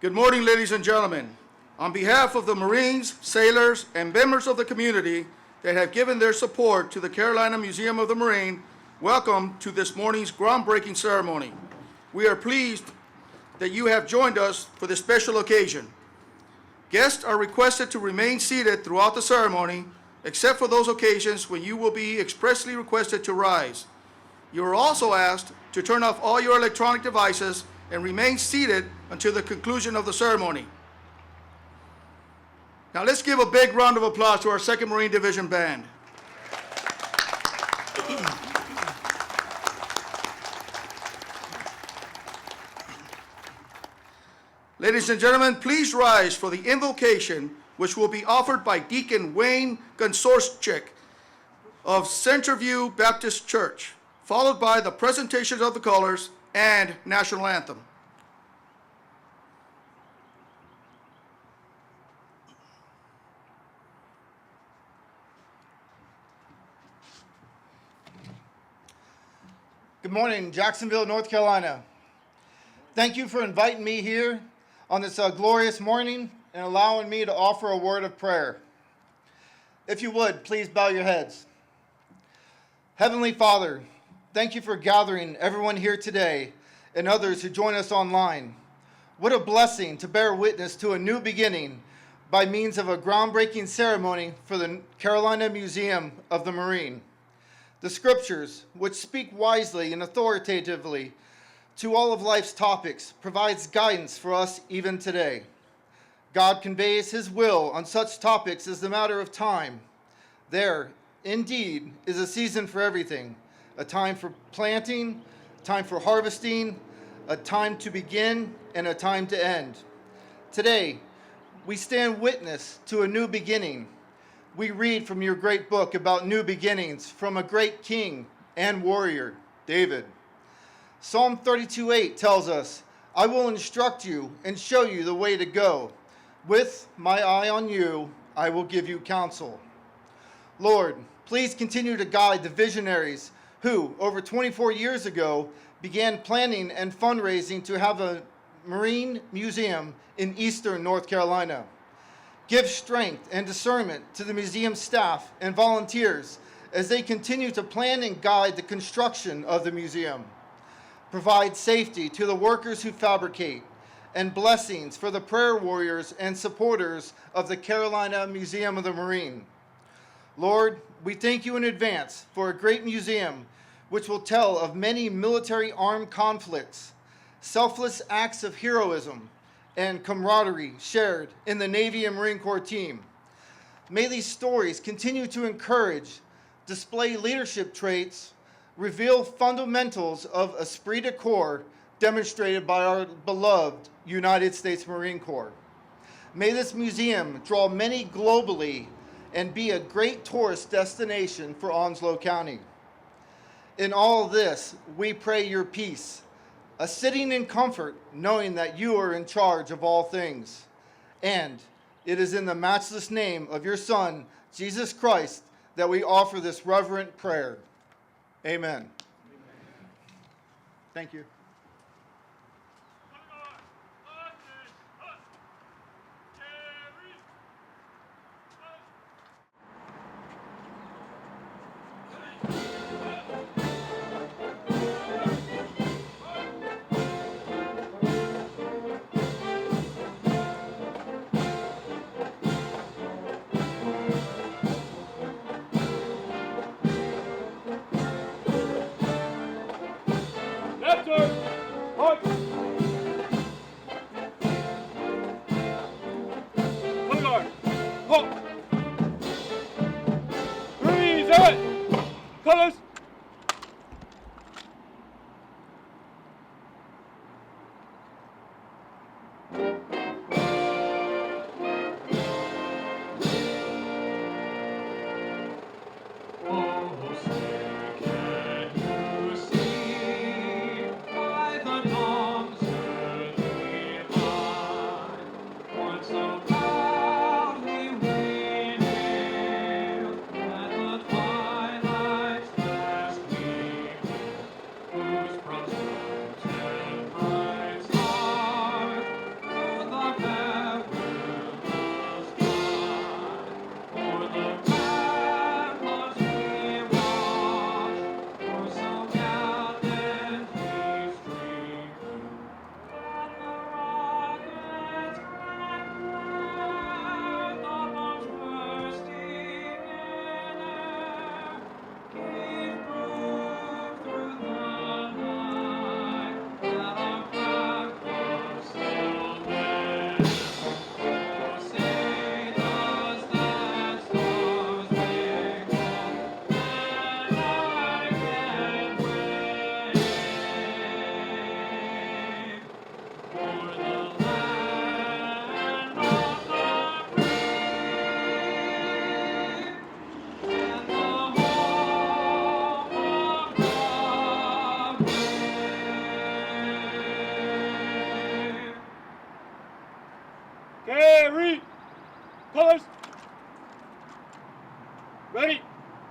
Good morning, ladies and gentlemen. On behalf of the Marines, sailors, and members of the community that have given their support to the Carolina Museum of the Marine, welcome to this morning's groundbreaking ceremony. We are pleased that you have joined us for this special occasion. Guests are requested to remain seated throughout the ceremony, except for those occasions when you will be expressly requested to rise. You are also asked to turn off all your electronic devices and remain seated until the conclusion of the ceremony. Now let's give a big round of applause to our 2nd Marine Division Band. Ladies and gentlemen, please rise for the invocation, which will be offered by Deacon Wayne Gonsorczyk of Centerview Baptist Church, followed by the presentation of the colors and national anthem. Good morning, Jacksonville, North Carolina. Thank you for inviting me here on this glorious morning and allowing me to offer a word of prayer. If you would, please bow your heads. Heavenly Father, thank you for gathering everyone here today and others who join us online. What a blessing to bear witness to a new beginning by means of a groundbreaking ceremony for the Carolina Museum of the Marine. The scriptures, which speak wisely and authoritatively to all of life's topics, provides guidance for us even today. God conveys his will on such topics as the matter of time. There, indeed, is a season for everything, a time for planting, a time for harvesting, a time to begin, and a time to end. Today, we stand witness to a new beginning. We read from your great book about new beginnings from a great king and warrior, David. Psalm 32:8 tells us, I will instruct you and show you the way to go. With my eye on you, I will give you counsel. Lord, please continue to guide the visionaries who, over 24 years ago, began planning and fundraising to have a Marine Museum in Eastern North Carolina. Give strength and discernment to the museum staff and volunteers as they continue to plan and guide the construction of the museum. Provide safety to the workers who fabricate, and blessings for the prayer warriors and supporters of the Carolina Museum of the Marine. Lord, we thank you in advance for a great museum which will tell of many military armed conflicts, selfless acts of heroism, and camaraderie shared in the Navy and Marine Corps team. May these stories continue to encourage, display leadership traits, reveal fundamentals of esprit de corps demonstrated by our beloved United States Marine Corps. May this museum draw many globally and be a great tourist destination for Onslow County. In all this, we pray your peace, a sitting in comfort, knowing that you are in charge of all things. And it is in the matchless name of your Son, Jesus Christ, that we offer this reverent prayer. Amen. Thank you. Colors!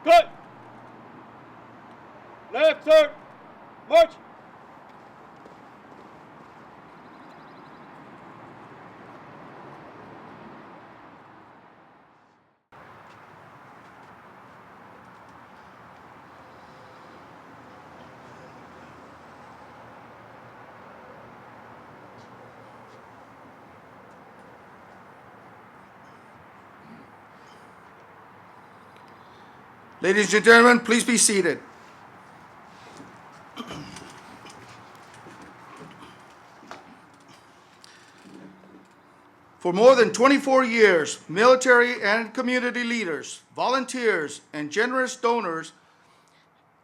Good. Left, sir. March. Ladies and gentlemen, please be seated. For more than 24 years, military and community leaders, volunteers, and generous donors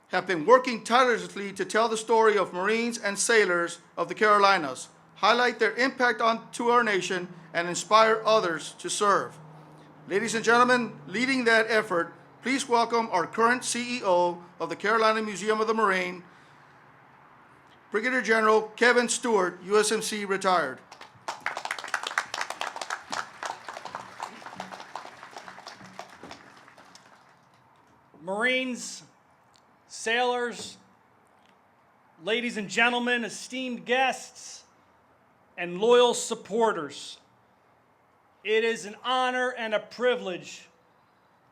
have been working tirelessly to tell the story of Marines and sailors of the Carolinas, highlight their impact to our nation, and inspire others to serve. Ladies and gentlemen, leading that effort, please welcome our current CEO of the Carolina Museum of the Marine, Brigadier General Kevin Stewart, USMC retired. Marines, sailors, ladies and gentlemen, esteemed guests, and loyal supporters, it is an honor and a privilege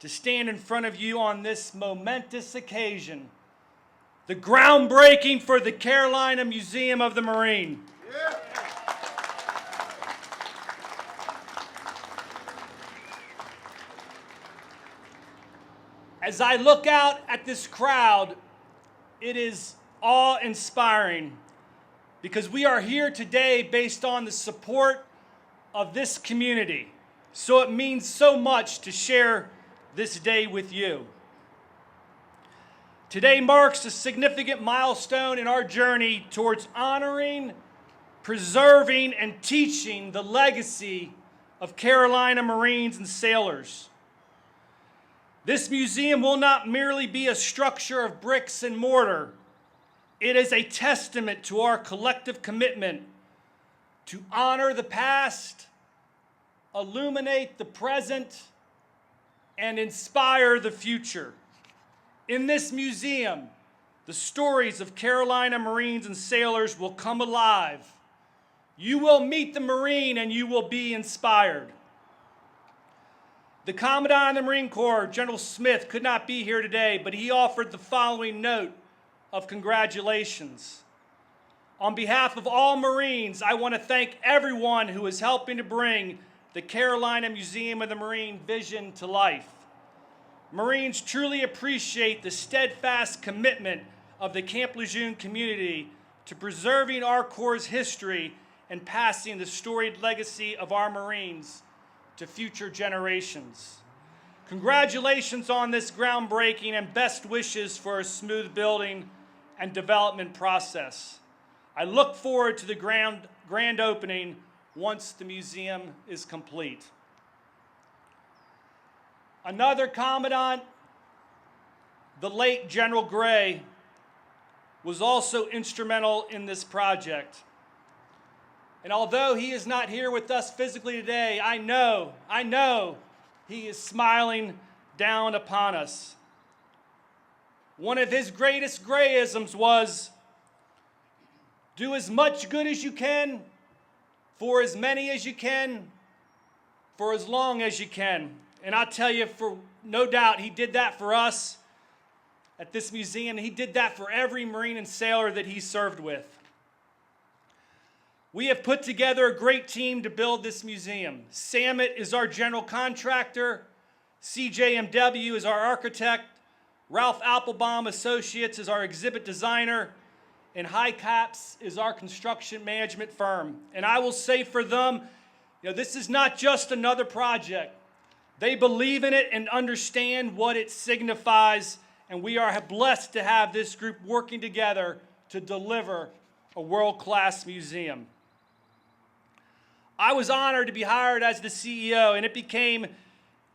to stand in front of you on this momentous occasion, the groundbreaking for the Carolina Museum of the Marine. Yeah. As I look out at this crowd, it is awe-inspiring because we are here today based on the support of this community. So it means so much to share this day with you. Today marks a significant milestone in our journey towards honoring, preserving, and teaching the legacy of Carolina Marines and sailors. This museum will not merely be a structure of bricks and mortar. It is a testament to our collective commitment to honor the past, illuminate the present, and inspire the future. In this museum, the stories of Carolina Marines and sailors will come alive. You will meet the Marine and you will be inspired. The Commandant of the Marine Corps, General Smith, could not be here today, but he offered the following note of congratulations. On behalf of all Marines, I want to thank everyone who is helping to bring the Carolina Museum of the Marine vision to life. Marines truly appreciate the steadfast commitment of the Camp Lejeune community to preserving our Corps' history and passing the storied legacy of our Marines to future generations. Congratulations on this groundbreaking and best wishes for a smooth building and development process. I look forward to the grand opening once the museum is complete. Another Commandant, the late General Gray, was also instrumental in this project. And although he is not here with us physically today, I know he is smiling down upon us. One of his greatest Grayisms was, do as much good as you can, for as many as you can, for as long as you can. And I'll tell you, for no doubt, he did that for us at this museum. He did that for every Marine and sailor that he served with. We have put together a great team to build this museum. Sammy is our general contractor. SgtMaj is our architect. Ralph Applebaum Associates is our exhibit designer. And High Caps is our construction management firm. And I will say for them, this is not just another project. They believe in it and understand what it signifies. And we are blessed to have this group working together to deliver a world-class museum. I was honored to be hired as the CEO, and it became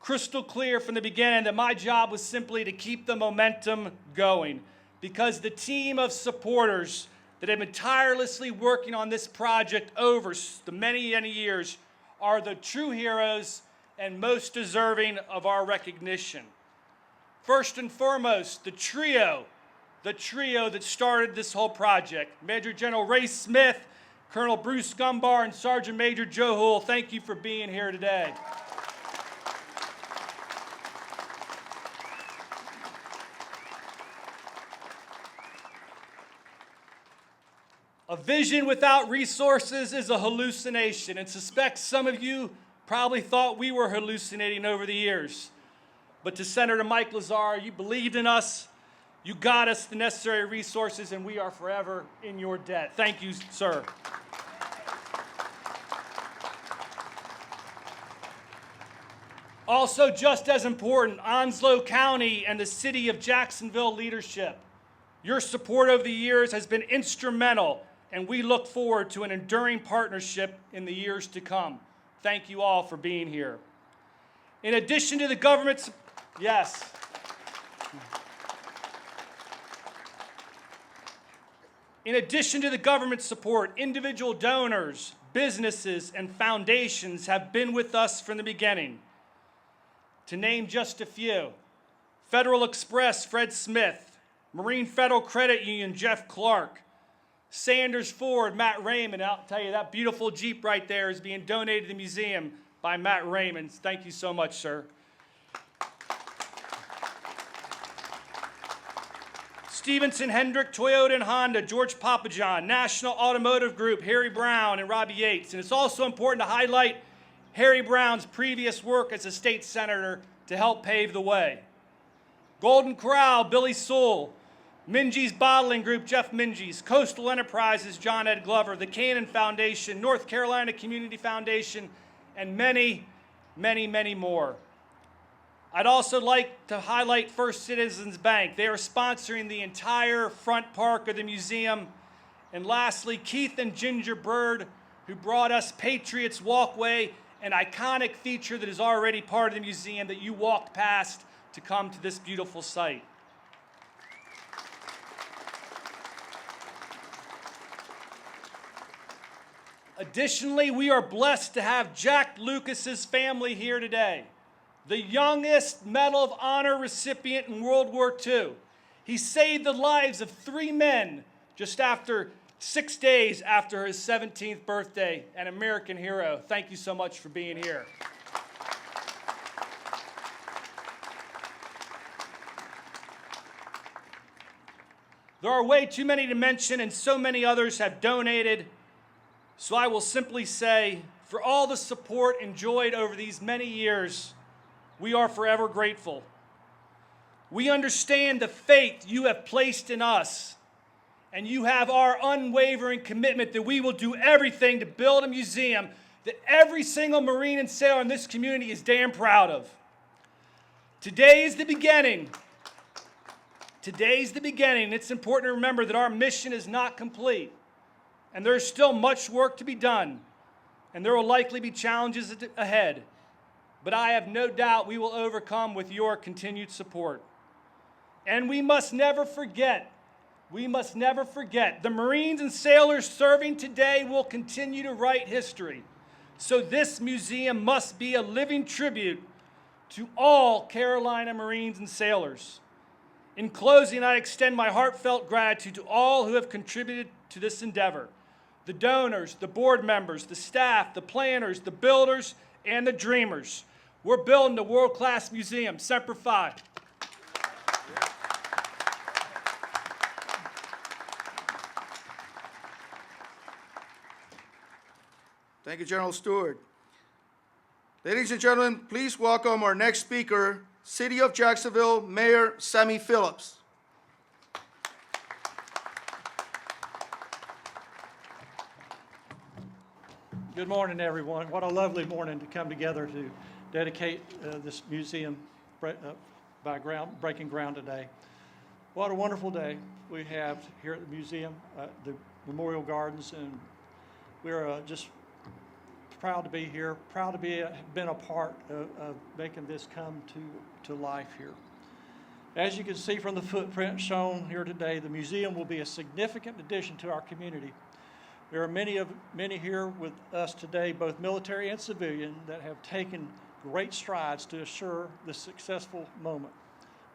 crystal clear from the beginning that my job was simply to keep the momentum going, because the team of supporters that have been tirelessly working on this project over the many, many years are the true heroes and most deserving of our recognition. First and foremost, the trio that started this whole project. Major General Ray Smith, Colonel Bruce Gumbar, and Sergeant Major Joe Houle, thank you for being here today. A vision without resources is a hallucination, and suspect some of you probably thought we were hallucinating over the years. But to Senator Mike Lazzara, you believed in us, you got us the necessary resources, and we are forever in your debt. Thank you, sir. Also, just as important, Onslow County and the city of Jacksonville leadership. Your support over the years has been instrumental, and we look forward to an enduring partnership in the years to come. Thank you all for being here. In addition to the government's, yes. In addition to the government support, individual donors, businesses, and foundations have been with us from the beginning. To name just a few: Federal Express, Fred Smith; Marine Federal Credit Union, Jeff Clark; Sanders Ford, Matt Raymond. I'll tell you, that beautiful Jeep right there is being donated to the museum by Matt Raymond. Thank you so much, sir. Stevenson, Hendrick, Toyota and Honda, George Papajohn, National Automotive Group, Harry Brown and Robbie Yates. And it's also important to highlight Harry Brown's previous work as a state senator to help pave the way. Golden Corral, Billy Sewell; Minges Bottling Group, Jeff Minges; Coastal Enterprises, John Ed Glover; the Cannon Foundation, North Carolina Community Foundation, and many, many, many more. I'd also like to highlight First Citizens Bank. They are sponsoring the entire front park of the museum. And lastly, Keith and Ginger Bird, who brought us Patriots Walkway, an iconic feature that is already part of the museum that you walked past to come to this beautiful site. Additionally, we are blessed to have Jack Lucas's family here today, the youngest Medal of Honor recipient in World War II. He saved the lives of 3 men just after 6 days after his 17th birthday, an American hero. Thank you so much for being here. There are way too many to mention, and so many others have donated. So I will simply say, for all the support enjoyed over these many years, we are forever grateful. We understand the faith you have placed in us, and you have our unwavering commitment that we will do everything to build a museum that every single Marine and sailor in this community is damn proud of. Today is the beginning. Today's the beginning. It's important to remember that our mission is not complete, and there is still much work to be done, and there will likely be challenges ahead. But I have no doubt we will overcome with your continued support. And we must never forget, the Marines and sailors serving today will continue to write history. So this museum must be a living tribute to all Carolina Marines and sailors. In closing, I extend my heartfelt gratitude to all who have contributed to this endeavor: the donors, the board members, the staff, the planners, the builders, and the dreamers. We're building a world-class museum. Semper Fi. Thank you, General Stewart. Ladies and gentlemen, please welcome our next speaker, City of Jacksonville Mayor Sammy Phillips. Good morning, everyone. What a lovely morning to come together to dedicate this museum breaking ground today. What a wonderful day we have here at the museum, the Memorial Gardens, and we're just proud to be here, proud to be been a part of making this come to life here. As you can see from the footprint shown here today, the museum will be a significant addition to our community. There are many here with us today, both military and civilian, that have taken great strides to assure the successful moment.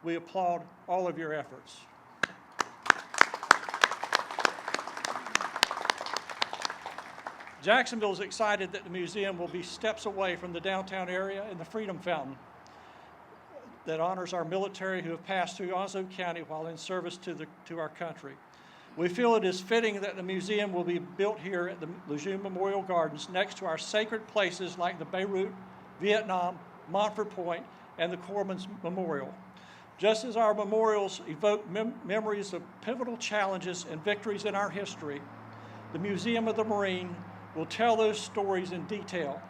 We applaud all of your efforts. Jacksonville is excited that the museum will be steps away from the downtown area and the Freedom Fountain that honors our military who have passed through Onslow County while in service to our country. We feel it is fitting that the museum will be built here at the Lejeune Memorial Gardens next to our sacred places like the Beirut, Vietnam, Montford Point, and the Corpsman's Memorial. Just as our memorials evoke memories of pivotal challenges and victories in our history, the Museum of the Marine will tell those stories in detail,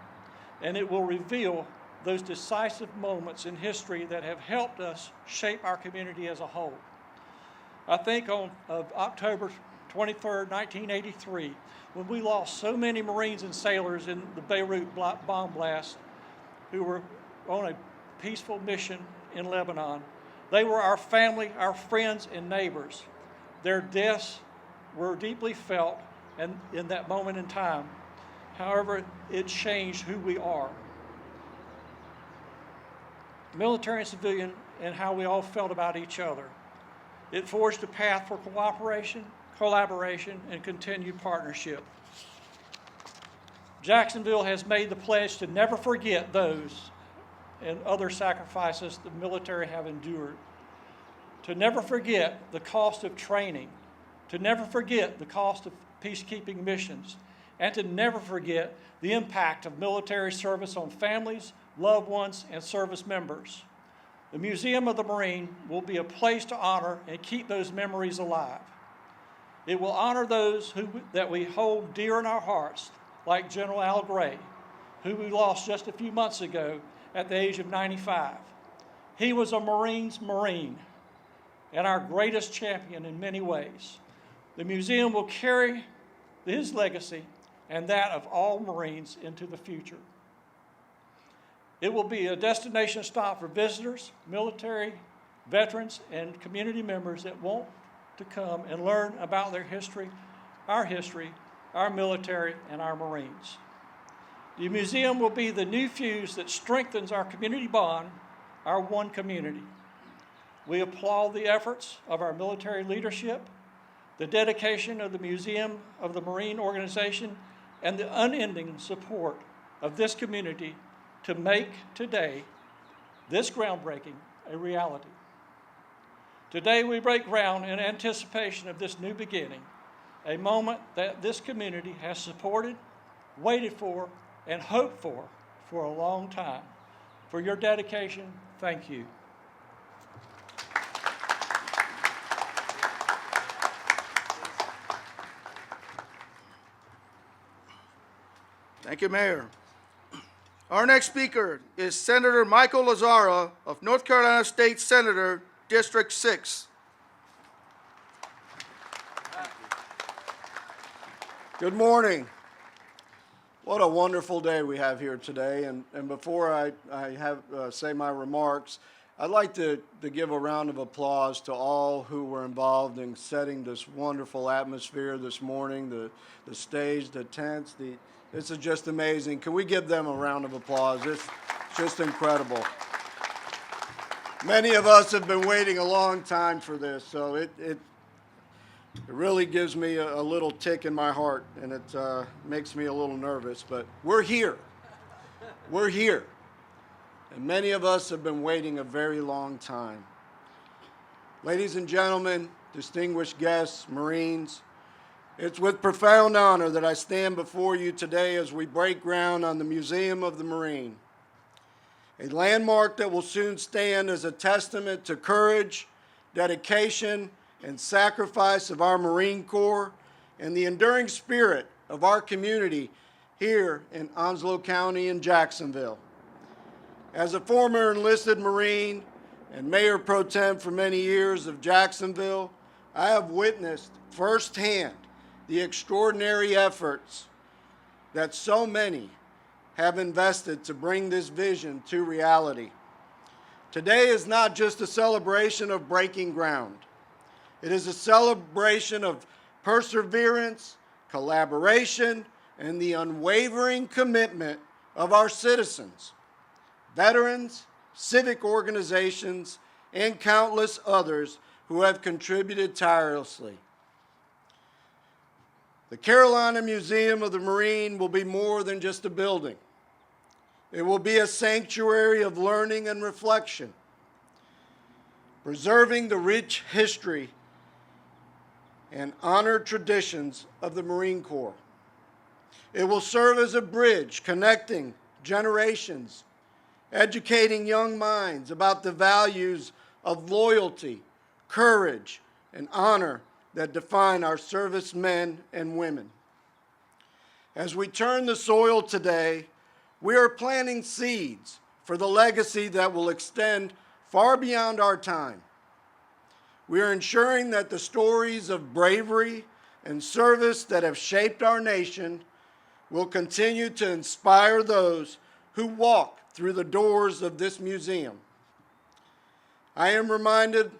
and it will reveal those decisive moments in history that have helped us shape our community as a whole. I think of October 23rd, 1983, when we lost so many Marines and sailors in the Beirut bomb blast who were on a peaceful mission in Lebanon. They were our family, our friends, and neighbors. Their deaths were deeply felt and in that moment in time. However, it changed who we are. Military and civilian, and how we all felt about each other. It forged a path for cooperation, collaboration, and continued partnership. Jacksonville has made the pledge to never forget those and other sacrifices the military have endured, to never forget the cost of training, to never forget the cost of peacekeeping missions, and to never forget the impact of military service on families, loved ones, and service members. The Museum of the Marine will be a place to honor and keep those memories alive. It will honor those that we hold dear in our hearts, like General Al Gray, who we lost just a few months ago at the age of 95. He was a Marine's Marine and our greatest champion in many ways. The museum will carry his legacy and that of all Marines into the future. It will be a destination stop for visitors, military, veterans, and community members that want to come and learn about their history, our military, and our Marines. The museum will be the new fuse that strengthens our community bond, our one community. We applaud the efforts of our military leadership, the dedication of the Museum of the Marine organization, and the unending support of this community to make today, this groundbreaking, a reality. Today we break ground in anticipation of this new beginning, a moment that this community has supported, waited for, and hoped for a long time. For your dedication, thank you. Thank you, Mayor. Our next speaker is Senator Michael Lazzara of North Carolina State Senator, District 6. Good morning. What a wonderful day we have here today. And before I say my remarks, I'd like to give a round of applause to all who were involved in setting this wonderful atmosphere this morning, the stage, the tents. This is just amazing. Can we give them a round of applause? It's just incredible. Many of us have been waiting a long time for this, so it really gives me a little tick in my heart, and it makes me a little nervous, but we're here. We're here. And many of us have been waiting a very long time. Ladies and gentlemen, distinguished guests, Marines, it's with profound honor that I stand before you today as we break ground on the Museum of the Marine, a landmark that will soon stand as a testament to courage, dedication, and sacrifice of our Marine Corps and the enduring spirit of our community here in Onslow County and Jacksonville. As a former enlisted Marine and Mayor Pro Tem for many years of Jacksonville, I have witnessed firsthand the extraordinary efforts that so many have invested to bring this vision to reality. Today is not just a celebration of breaking ground. It is a celebration of perseverance, collaboration, and the unwavering commitment of our citizens, veterans, civic organizations, and countless others who have contributed tirelessly. The Carolina Museum of the Marine will be more than just a building. It will be a sanctuary of learning and reflection, preserving the rich history and honored traditions of the Marine Corps. It will serve as a bridge connecting generations, educating young minds about the values of loyalty, courage, and honor that define our servicemen and women. As we turn the soil today, we are planting seeds for the legacy that will extend far beyond our time. We are ensuring that the stories of bravery and service that have shaped our nation will continue to inspire those who walk through the doors of this museum. I am reminded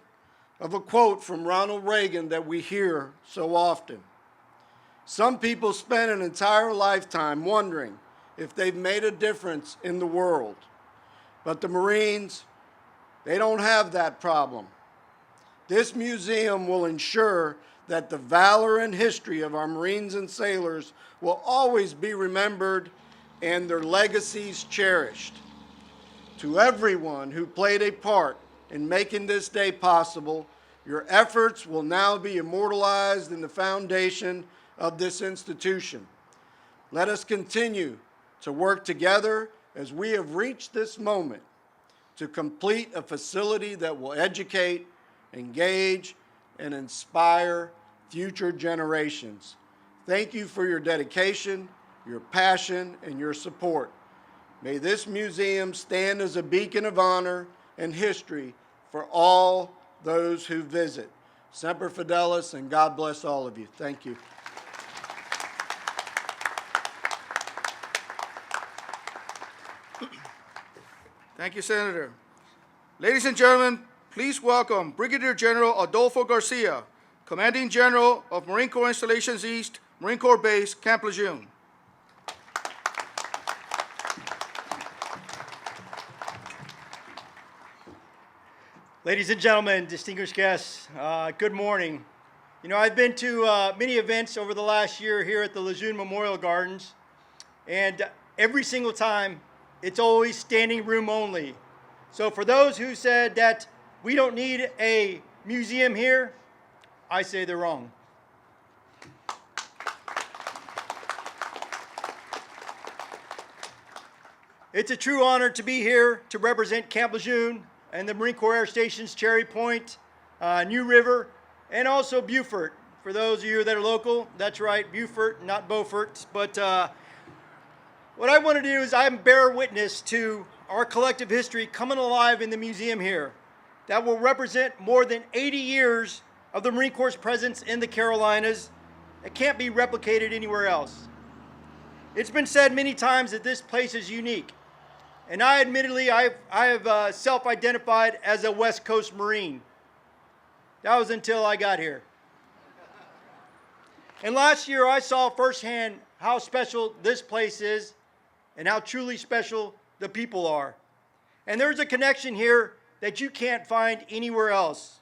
of a quote from Ronald Reagan that we hear so often. Some people spend an entire lifetime wondering if they've made a difference in the world. But the Marines, they don't have that problem. This museum will ensure that the valor and history of our Marines and sailors will always be remembered and their legacies cherished. To everyone who played a part in making this day possible, your efforts will now be immortalized in the foundation of this institution. Let us continue to work together as we have reached this moment to complete a facility that will educate, engage, and inspire future generations. Thank you for your dedication, your passion, and your support. May this museum stand as a beacon of honor and history for all those who visit. Semper Fidelis, and God bless all of you. Thank you. Thank you, Senator. Ladies and gentlemen, please welcome Brigadier General Adolfo Garcia, Commanding General of Marine Corps Installations East, Marine Corps Base, Camp Lejeune. Ladies and gentlemen, distinguished guests, good morning. You know, I've been to many events over the last year here at the Lejeune Memorial Gardens, and every single time, it's always standing room only. So for those who said that we don't need a museum here, I say they're wrong. It's a true honor to be here to represent Camp Lejeune and the Marine Corps Air Stations Cherry Point, New River, and also Beaufort. For those of you that are local, that's right, Beaufort, not Beaufort. But what I want to do is I bear witness to our collective history coming alive in the museum here that will represent more than 80 years of the Marine Corps' presence in the Carolinas. It can't be replicated anywhere else. It's been said many times that this place is unique. And I admittedly, I have self-identified as a West Coast Marine. That was until I got here. And last year I saw firsthand how special this place is and how truly special the people are. And there's a connection here that you can't find anywhere else.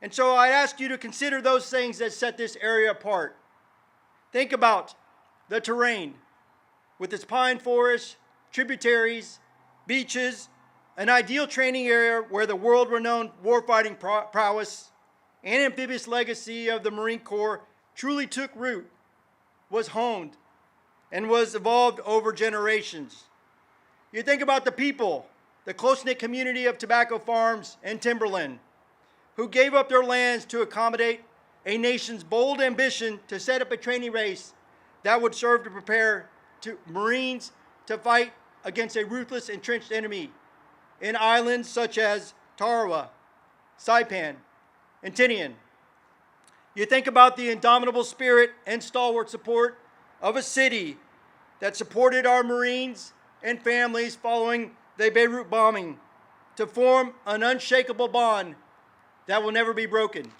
And so I ask you to consider those things that set this area apart. Think about the terrain with its pine forests, tributaries, beaches, an ideal training area where the world-renowned warfighting prowess and amphibious legacy of the Marine Corps truly took root, was honed, and was evolved over generations. You think about the people, the close-knit community of tobacco farms and timberland, who gave up their lands to accommodate a nation's bold ambition to set up a training base that would serve to prepare Marines to fight against a ruthless entrenched enemy in islands such as Tarawa, Saipan, and Tinian. You think about the indomitable spirit and stalwart support of a city that supported our Marines and families following the Beirut bombing to form an unshakable bond that will never be broken.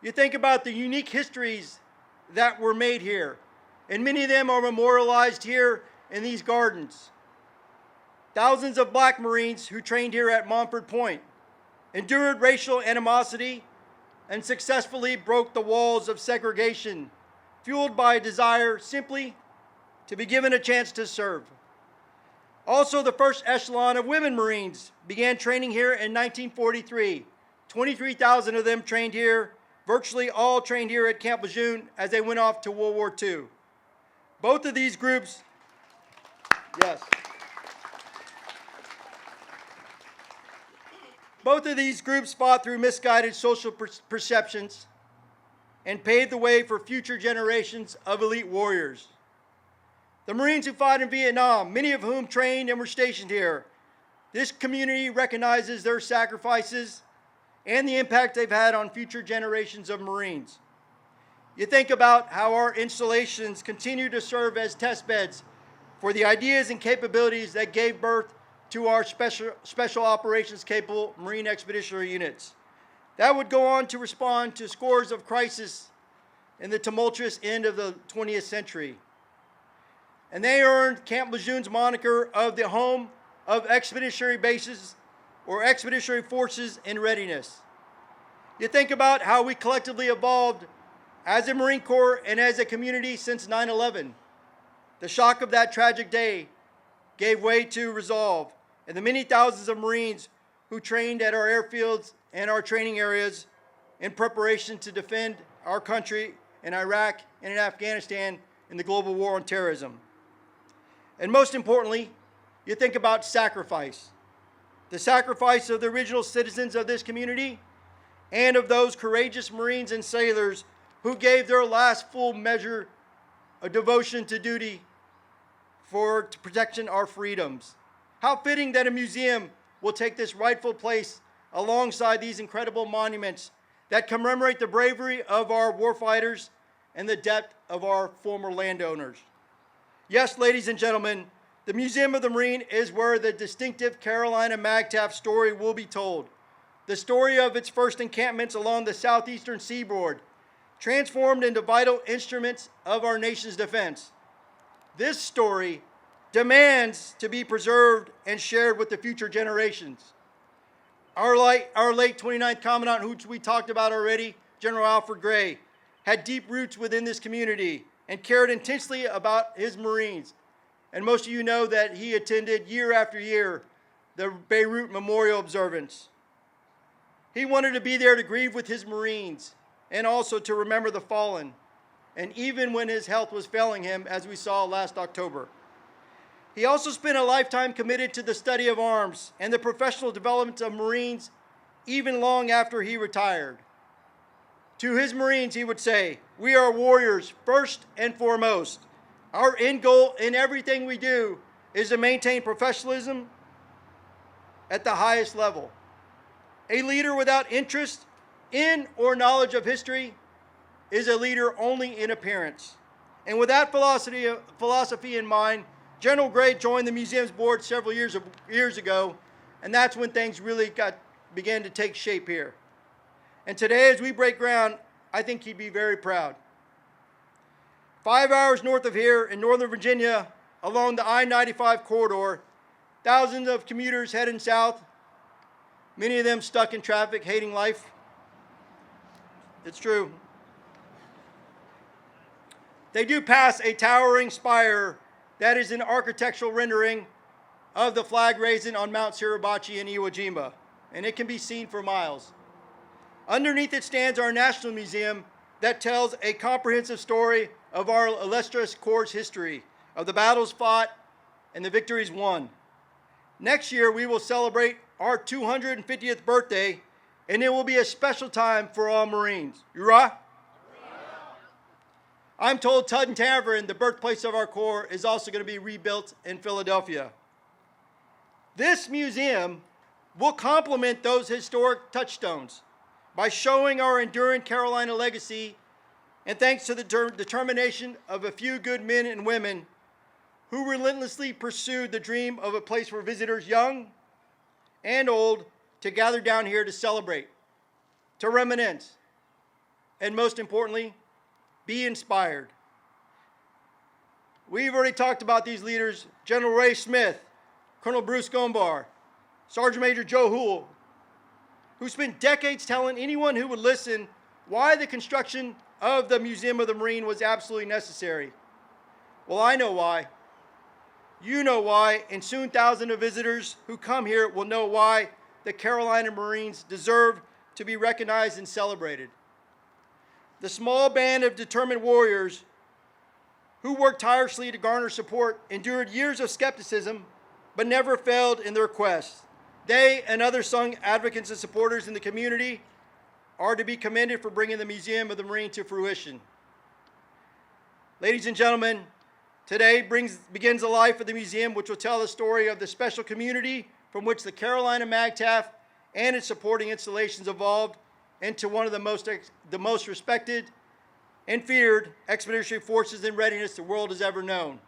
You think about the unique histories that were made here, and many of them are memorialized here in these gardens. thousands of black Marines who trained here at Montford Point, endured racial animosity, and successfully broke the walls of segregation, fueled by a desire simply to be given a chance to serve. Also, the first echelon of women Marines began training here in 1943. 23,000 of them trained here, virtually all trained here at Camp Lejeune as they went off to World War II. Both of these groups, yes. Both of these groups fought through misguided social perceptions and paved the way for future generations of elite warriors. The Marines who fought in Vietnam, many of whom trained and were stationed here, this community recognizes their sacrifices and the impact they've had on future generations of Marines. You think about how our installations continue to serve as test beds for the ideas and capabilities that gave birth to our special operations capable Marine Expeditionary Units. That would go on to respond to scores of crises in the tumultuous end of the 20th century. And they earned Camp Lejeune's moniker of the home of expeditionary bases or expeditionary forces in readiness. You think about how we collectively evolved as a Marine Corps and as a community since 9/11. The shock of that tragic day gave way to resolve, and the many thousands of Marines who trained at our airfields and our training areas in preparation to defend our country in Iraq and in Afghanistan in the global war on terrorism. And most importantly, you think about sacrifice. The sacrifice of the original citizens of this community and of those courageous Marines and sailors who gave their last full measure of devotion to duty for protection of our freedoms. How fitting that a museum will take this rightful place alongside these incredible monuments that commemorate the bravery of our warfighters and the depth of our former landowners. Yes, ladies and gentlemen, the Museum of the Marine is where the distinctive Carolina MAGTF story will be told. The story of its first encampments along the southeastern seaboard, transformed into vital instruments of our nation's defense. This story demands to be preserved and shared with the future generations. Our late 29th Commandant, who we talked about already, General Alfred Gray, had deep roots within this community and cared intensely about his Marines. And most of you know that he attended year after year the Beirut Memorial Observance. He wanted to be there to grieve with his Marines and also to remember the fallen, and even when his health was failing him, as we saw last October. He also spent a lifetime committed to the study of arms and the professional development of Marines, even long after he retired. To his Marines, he would say, "We are warriors first and foremost. Our end goal in everything we do is to maintain professionalism at the highest level. A leader without interest in or knowledge of history is a leader only in appearance." And with that philosophy in mind, General Gray joined the museum's board several years ago, and that's when things really began to take shape here. And today, as we break ground, I think he'd be very proud. 5 hours north of here in Northern Virginia, along the I-95 corridor, thousands of commuters heading south, many of them stuck in traffic, hating life. It's true. They do pass a towering spire that is an architectural rendering of the flag raising on Mount Suribachi in Iwo Jima, and it can be seen for miles. Underneath it stands our National Museum that tells a comprehensive story of our illustrious Corps' history, of the battles fought and the victories won. Next year, we will celebrate our 250th birthday, and it will be a special time for all Marines. Hoorah! I'm told Tudden Tavern, the birthplace of our Corps, is also going to be rebuilt in Philadelphia. This museum will complement those historic touchstones by showing our enduring Carolina legacy, and thanks to the determination of a few good men and women who relentlessly pursued the dream of a place for visitors young and old to gather down here to celebrate, to reminisce, and most importantly, be inspired. We've already talked about these leaders: General Ray Smith, Colonel Bruce Gombar, Sergeant Major Joe Houle, who spent decades telling anyone who would listen why the construction of the Museum of the Marine was absolutely necessary. Well, I know why. You know why, and soon thousands of visitors who come here will know why the Carolina Marines deserve to be recognized and celebrated. The small band of determined warriors who worked tirelessly to garner support endured years of skepticism, but never failed in their quest. They and other sung advocates and supporters in the community are to be commended for bringing the Museum of the Marine to fruition. Ladies and gentlemen, today begins the life of the museum, which will tell the story of the special community from which the Carolina MAGTF and its supporting installations evolved into one of the most respected and feared expeditionary forces in readiness the world has ever known.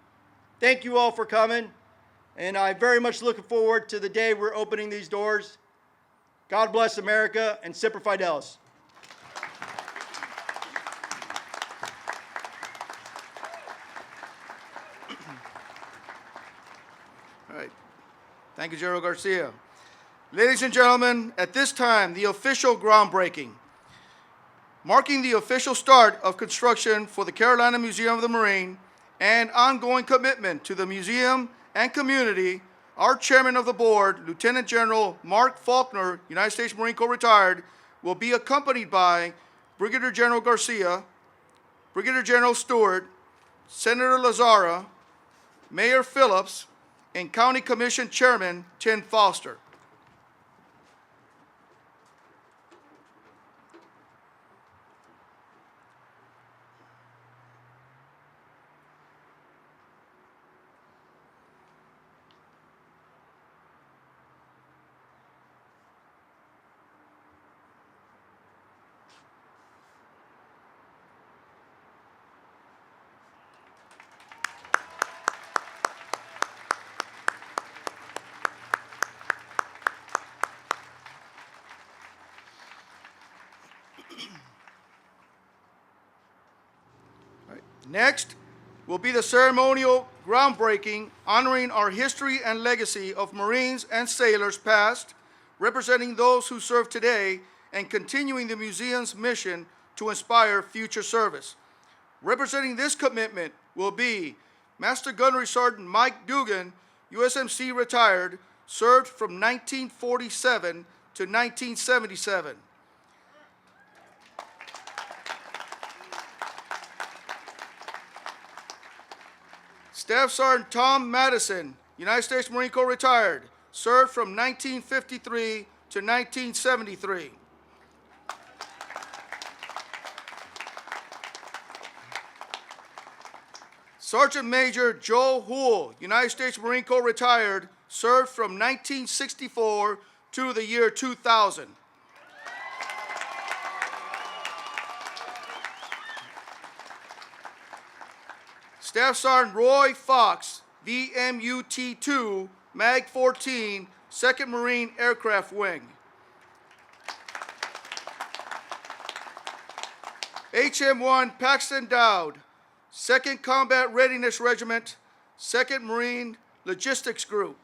Thank you all for coming, and I very much look forward to the day we're opening these doors. God bless America, and Semper Fidelis. All right. Thank you, General Garcia. Ladies and gentlemen, at this time, the official groundbreaking. Marking the official start of construction for the Carolina Museum of the Marine and ongoing commitment to the museum and community, our chairman of the board, Lieutenant General Mark Faulkner, United States Marine Corps retired, will be accompanied by Brigadier General Garcia, Brigadier General Stewart, Senator Lazzara, Mayor Phillips, and County Commission Chairman Tim Foster. Next will be the ceremonial groundbreaking honoring our history and legacy of Marines and sailors past, representing those who serve today, and continuing the museum's mission to inspire future service. Representing this commitment will be Master Gunnery Sergeant Mike Dugan, USMC retired, served from 1947 to 1977. Staff Sergeant Tom Madison, United States Marine Corps retired, served from 1953 to 1973. Sergeant Major Joe Houle, United States Marine Corps retired, served from 1964 to the year 2000. Staff Sergeant Roy Fox, VMUT-2, Mag 14, 2nd Marine Aircraft Wing. HM-1 Paxton Dowd, 2nd Combat Readiness Regiment, 2nd Marine Logistics Group.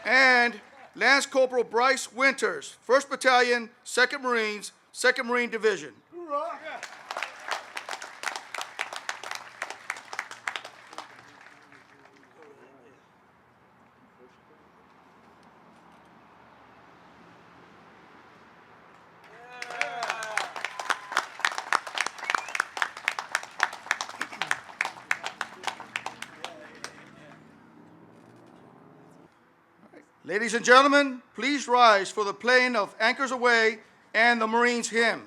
And Lance Corporal Bryce Winters, 1st Battalion, 2nd Marines, 2nd Marine Division. Ladies and gentlemen, please rise for the playing of Anchors Aweigh and the Marines Hymn.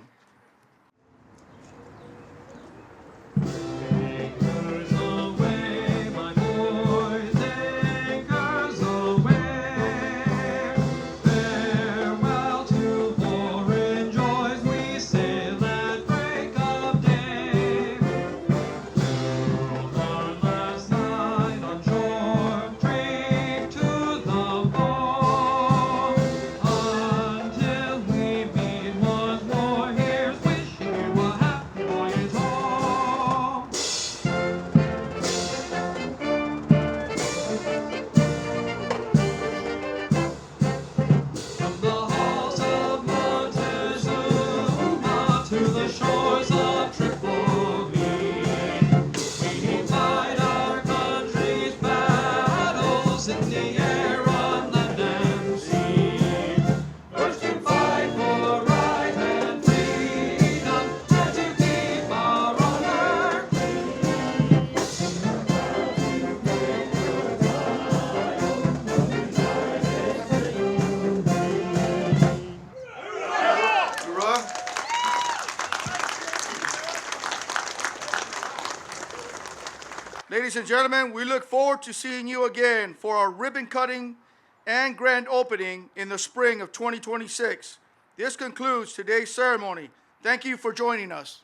Until we meet once more here. Ladies and gentlemen, we look forward to seeing you again for our ribbon cutting and grand opening in the spring of 2026. This concludes today's ceremony. Thank you for joining us.